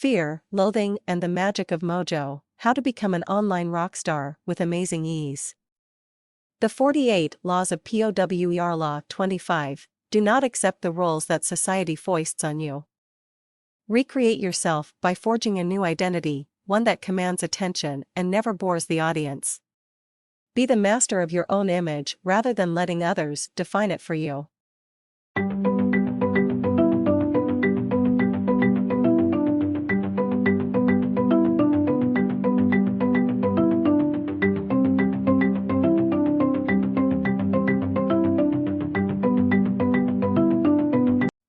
Fear, Loathing, and the Magic of Mojo: How to Become an Online Rockstar with Amazing Ease. The 48 Laws of POWER. Law 25. Do not accept the roles that society foists on you. Recreate yourself by forging a new identity, one that commands attention and never bores the audience. Be the master of your own image rather than letting others define it for you.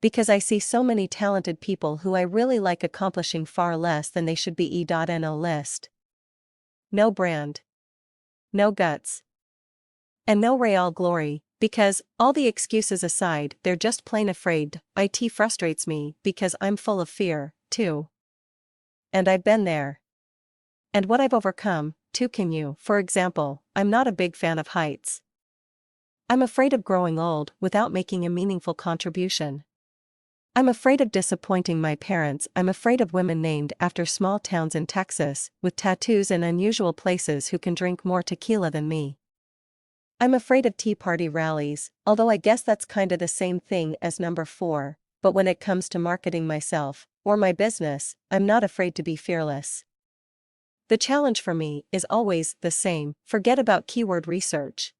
Because I see so many talented people who I really like accomplishing far less than they should be. No list. No brand. No guts. And no real glory, because, all the excuses aside, they're just plain afraid. It frustrates me because I'm full of fear, too. And I've been there. And what I've overcome, too, can you? For example, I'm not a big fan of heights. I'm afraid of growing old without making a meaningful contribution. I'm afraid of disappointing my parents. I'm afraid of women named after small towns in Texas, with tattoos in unusual places who can drink more tequila than me. I'm afraid of Tea Party rallies, although I guess that's kinda the same thing as number 4, but when it comes to marketing myself, or my business, I'm not afraid to be fearless. The challenge for me is always the same: forget about keyword research.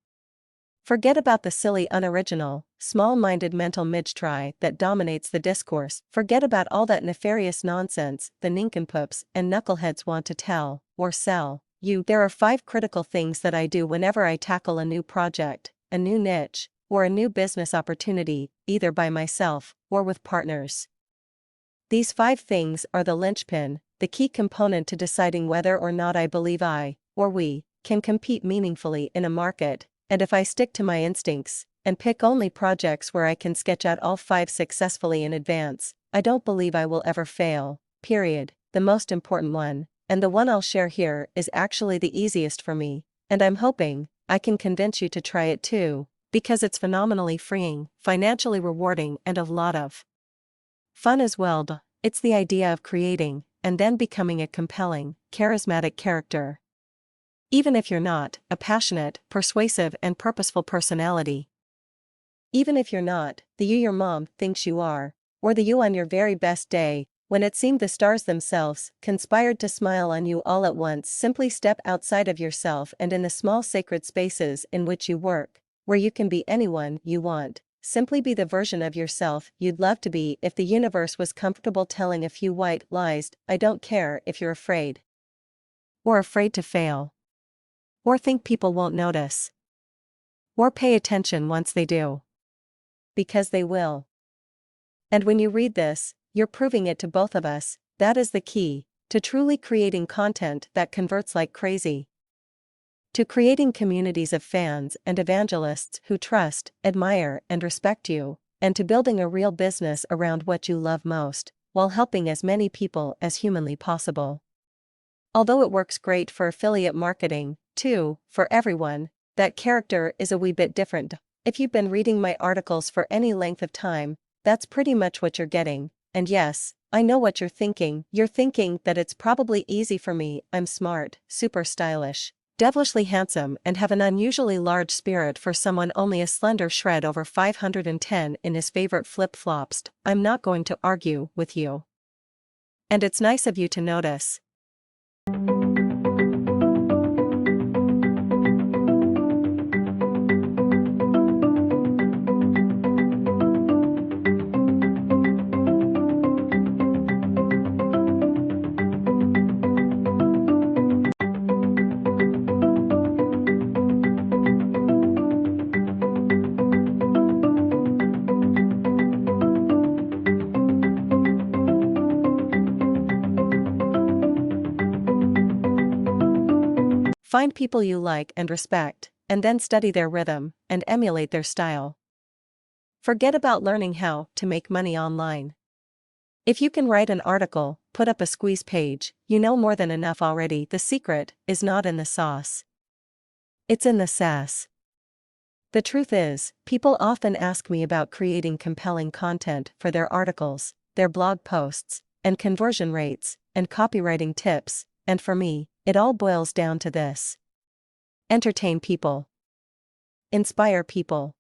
Forget about the silly, unoriginal, small-minded mental midge-try that dominates the discourse. Forget about all that nefarious nonsense the nincompoops and knuckleheads want to tell, or sell, you. There are 5 critical things that I do whenever I tackle a new project, a new niche, or a new business opportunity, either by myself, or with partners. These 5 things are the linchpin, the key component to deciding whether or not I believe I, or we, can compete meaningfully in a market. And if I stick to my instincts, and pick only projects where I can sketch out all 5 successfully in advance, I don't believe I will ever fail, period. The most important one, and the one I'll share here, is actually the easiest for me, and I'm hoping I can convince you to try it too, because it's phenomenally freeing, financially rewarding, and a lot of fun as well. It's the idea of creating, and then becoming a compelling, charismatic character. Even if you're not a passionate, persuasive, and purposeful personality. Even if you're not the you your mom thinks you are, or the you on your very best day, when it seemed the stars themselves conspired to smile on you all at once. Simply step outside of yourself and in the small sacred spaces in which you work, where you can be anyone you want. Simply be the version of yourself you'd love to be if the universe was comfortable telling a few white lies. I don't care if you're afraid. Or afraid to fail. Or think people won't notice. Or pay attention once they do. Because they will. And when you read this, you're proving it to both of us. That is the key to truly creating content that converts like crazy. To creating communities of fans and evangelists who trust, admire, and respect you, and to building a real business around what you love most, while helping as many people as humanly possible. Although it works great for affiliate marketing, too, for everyone, that character is a wee bit different. If you've been reading my articles for any length of time, that's pretty much what you're getting. And yes, I know what you're thinking. You're thinking that it's probably easy for me. I'm smart, super stylish, devilishly handsome, and have an unusually large spirit for someone only a slender shred over 510 in his favorite flip-flops. I'm not going to argue with you. And it's nice of you to notice. Find people you like and respect, and then study their rhythm and emulate their style. Forget about learning how to make money online. If you can write an article, put up a squeeze page, you know more than enough already. The secret is not in the sauce. It's in the sass. The truth is, people often ask me about creating compelling content for their articles, their blog posts, and conversion rates, and copywriting tips, and for me, it all boils down to this. Entertain people. Inspire people.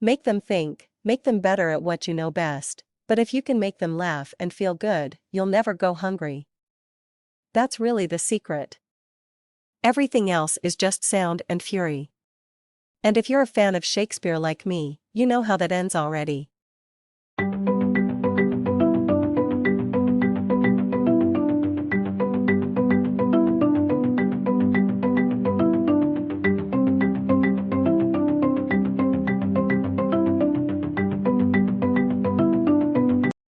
Make them think, make them better at what you know best, but if you can make them laugh and feel good, you'll never go hungry. That's really the secret. Everything else is just sound and fury. And if you're a fan of Shakespeare like me, you know how that ends already.